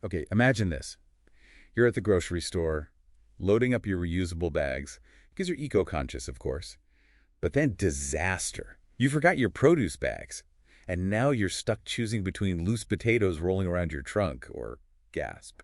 Okay, imagine this. You're at the grocery store, loading up your reusable bags, because you're eco-conscious, of course. But then disaster. You forgot your produce bags, and now you're stuck choosing between loose potatoes rolling around your trunk or, gasp,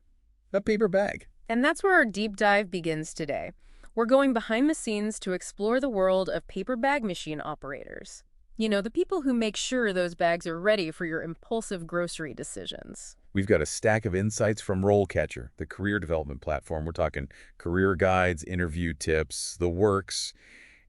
a paper bag. And that's where our deep dive begins today. We're going behind the scenes to explore the world of paper bag machine operators. You know, the people who make sure those bags are ready for your impulsive grocery decisions. We've got a stack of insights from RoleCatcher, the career development platform. We're talking career guides, interview tips, the works.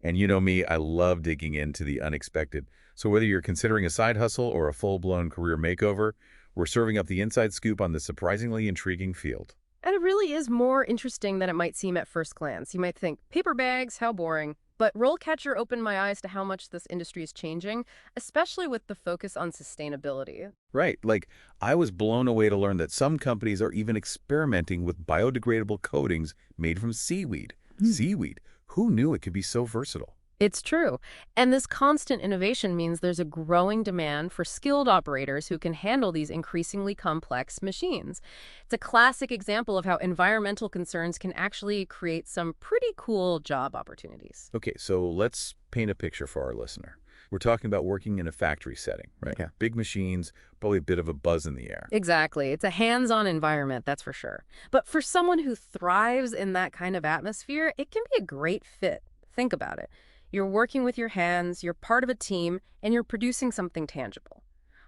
And you know me, I love digging into the unexpected. So whether you're considering a side hustle or a full-blown career makeover, we're serving up the inside scoop on this surprisingly intriguing field. And it really is more interesting than it might seem at first glance. You might think, paper bags, how boring. But RoleCatcher opened my eyes to how much this industry is changing, especially with the focus on sustainability. Right, like I was blown away to learn that some companies are even experimenting with biodegradable coatings made from seaweed. Seaweed. Who knew it could be so versatile? It's true. And this constant innovation means there's a growing demand for skilled operators who can handle these increasingly complex machines. It's a classic example of how environmental concerns can actually create some pretty cool job opportunities. Okay, so let's paint a picture for our listener. We're talking about working in a factory setting, right? Yeah. Big machines, probably a bit of a buzz in the air. Exactly. It's a hands-on environment, that's for sure. But for someone who thrives in that kind of atmosphere, it can be a great fit. Think about it. You're working with your hands, you're part of a team, and you're producing something tangible.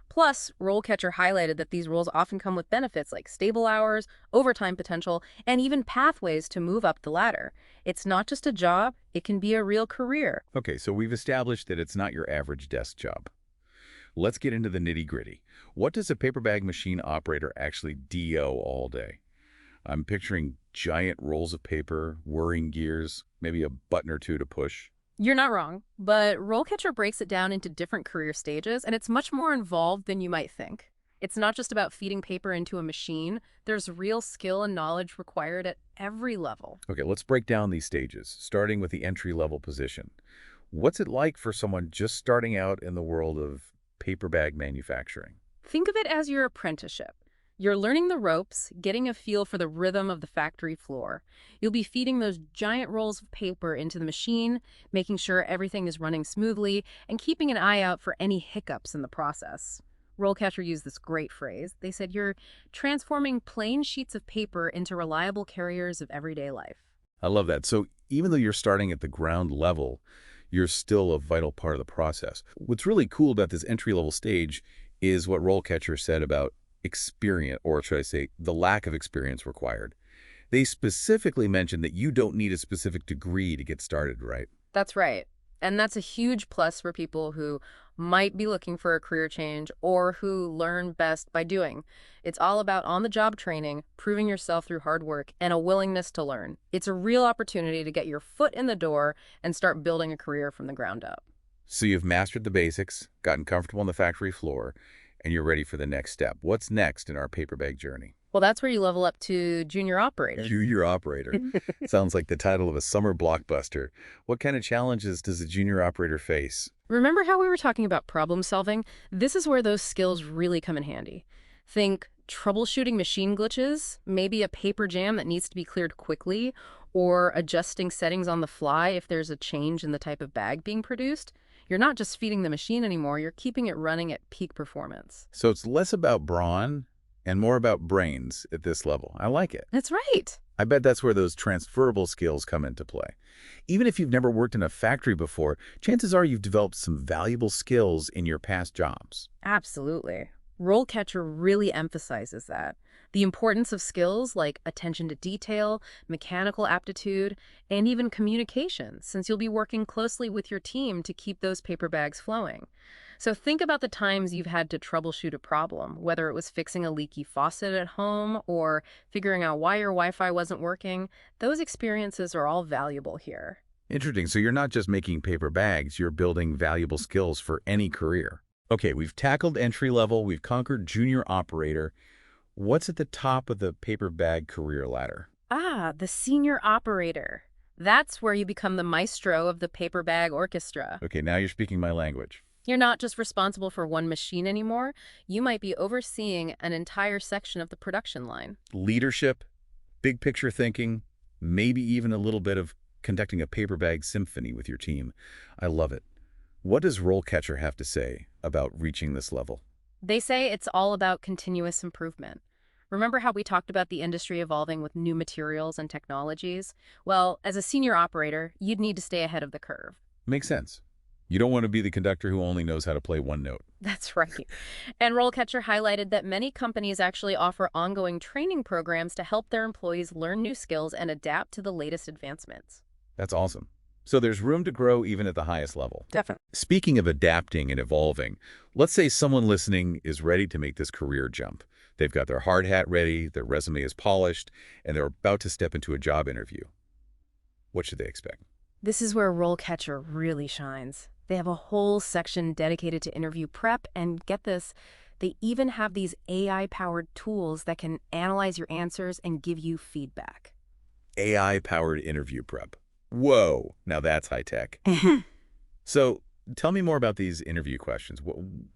Plus, RoleCatcher highlighted that these roles often come with benefits like stable hours, overtime potential, and even pathways to move up the ladder. It's not just a job, it can be a real career. Okay, so we've established that it's not your average desk job. Let's get into the nitty-gritty. What does a paper bag machine operator actually do all day? I'm picturing giant rolls of paper, whirring gears, maybe a button or two to push. You're not wrong, but RoleCatcher breaks it down into different career stages, and it's much more involved than you might think. It's not just about feeding paper into a machine. There's real skill and knowledge required at every level. Okay, let's break down these stages, starting with the entry-level position. What's it like for someone just starting out in the world of paper bag manufacturing? Think of it as your apprenticeship. You're learning the ropes, getting a feel for the rhythm of the factory floor. You'll be feeding those giant rolls of paper into the machine, making sure everything is running smoothly, and keeping an eye out for any hiccups in the process. RoleCatcher used this great phrase. They said you're transforming plain sheets of paper into reliable carriers of everyday life. I love that. So even though you're starting at the ground level, you're still a vital part of the process. What's really cool about this entry-level stage is what RoleCatcher said about experience, or should I say, the lack of experience required. They specifically mentioned that you don't need a specific degree to get started, right? That's right. And that's a huge plus for people who might be looking for a career change or who learn best by doing. It's all about on-the-job training, proving yourself through hard work, and a willingness to learn. It's a real opportunity to get your foot in the door and start building a career from the ground up. So you've mastered the basics, gotten comfortable on the factory floor, and you're ready for the next step. What's next in our paper bag journey? Well, that's where you level up to junior operator. Junior operator. Sounds like the title of a summer blockbuster. What kind of challenges does a junior operator face? Remember how we were talking about problem solving? This is where those skills really come in handy. Think troubleshooting machine glitches, maybe a paper jam that needs to be cleared quickly, or adjusting settings on the fly if there's a change in the type of bag being produced. You're not just feeding the machine anymore, you're keeping it running at peak performance. So it's less about brawn and more about brains at this level. I like it. That's right. I bet that's where those transferable skills come into play. Even if you've never worked in a factory before, chances are you've developed some valuable skills in your past jobs. Absolutely. RoleCatcher really emphasizes that. The importance of skills like attention to detail, mechanical aptitude, and even communication, since you'll be working closely with your team to keep those paper bags flowing. So think about the times you've had to troubleshoot a problem, whether it was fixing a leaky faucet at home or figuring out why your Wi-Fi wasn't working. Those experiences are all valuable here. Interesting. So you're not just making paper bags, you're building valuable skills for any career. Okay, we've tackled entry level, we've conquered junior operator. What's at the top of the paper bag career ladder? Ah, the senior operator. That's where you become the maestro of the paper bag orchestra. Okay, now you're speaking my language. You're not just responsible for one machine anymore. You might be overseeing an entire section of the production line. Leadership, big picture thinking, maybe even a little bit of conducting a paper bag symphony with your team. I love it. What does RoleCatcher have to say about reaching this level? They say it's all about continuous improvement. Remember how we talked about the industry evolving with new materials and technologies? Well, as a senior operator, you'd need to stay ahead of the curve. Makes sense. You don't want to be the conductor who only knows how to play one note. That's right. And RoleCatcher highlighted that many companies actually offer ongoing training programs to help their employees learn new skills and adapt to the latest advancements. That's awesome. So there's room to grow even at the highest level. Definitely. Speaking of adapting and evolving, let's say someone listening is ready to make this career jump. They've got their hard hat ready, their resume is polished, and they're about to step into a job interview. What should they expect? This is where RoleCatcher really shines. They have a whole section dedicated to interview prep, and get this, they even have these AI-powered tools that can analyze your answers and give you feedback. AI-powered interview prep. Whoa, now that's high tech. So tell me more about these interview questions.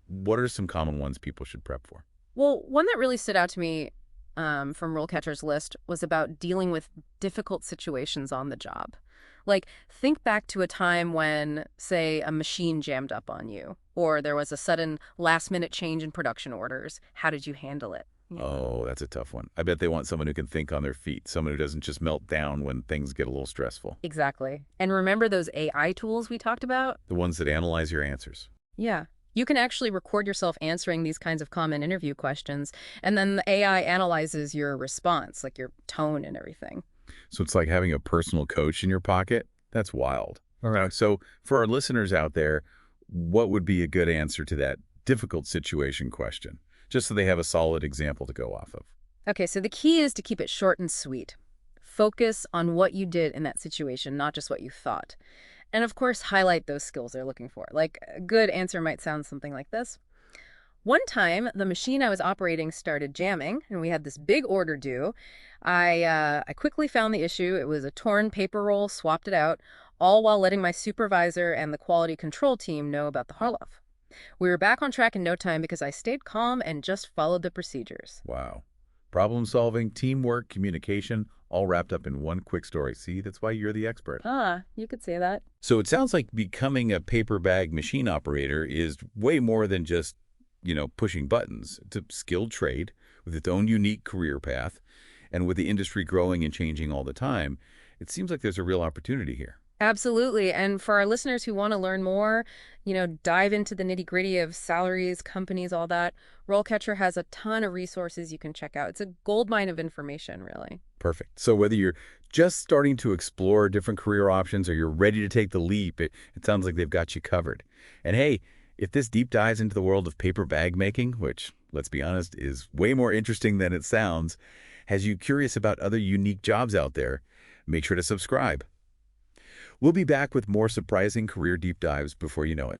What are some common ones people should prep for? Well, one that really stood out to me from RoleCatcher's list was about dealing with difficult situations on the job. Like, think back to a time when, say, a machine jammed up on you, or there was a sudden last-minute change in production orders. How did you handle it? Yeah. Oh, that's a tough one. I bet they want someone who can think on their feet, someone who doesn't just melt down when things get a little stressful. Exactly. And remember those AI tools we talked about? The ones that analyze your answers. Yeah. You can actually record yourself answering these kinds of common interview questions, and then the AI analyzes your response, like your tone and everything. So it's like having a personal coach in your pocket? That's wild. All right. So for our listeners out there, what would be a good answer to that difficult situation question? Just so they have a solid example to go off of. Okay, so the key is to keep it short and sweet. Focus on what you did in that situation, not just what you thought. And of course, highlight those skills they're looking for. Like, a good answer might sound something like this. One time, the machine I was operating started jamming, and we had this big order due. I quickly found the issue. It was a torn paper roll, swapped it out, all while letting my supervisor and the quality control team know about the holdup. We were back on track in no time because I stayed calm and just followed the procedures. Wow. Problem solving, teamwork, communication, all wrapped up in one quick story. See, that's why you're the expert. You could say that. So it sounds like becoming a paper bag machine operator is way more than just, pushing buttons. It's a skilled trade with its own unique career path. And with the industry growing and changing all the time, it seems like there's a real opportunity here. Absolutely. And for our listeners who want to learn more, dive into the nitty-gritty of salaries, companies, all that, RoleCatcher has a ton of resources you can check out. It's a goldmine of information, really. Perfect. So whether you're just starting to explore different career options or you're ready to take the leap, it sounds like they've got you covered. And hey, if this deep dives into the world of paper bag making, which, let's be honest, is way more interesting than it sounds, has you curious about other unique jobs out there, make sure to subscribe. We'll be back with more surprising career deep dives before you know it.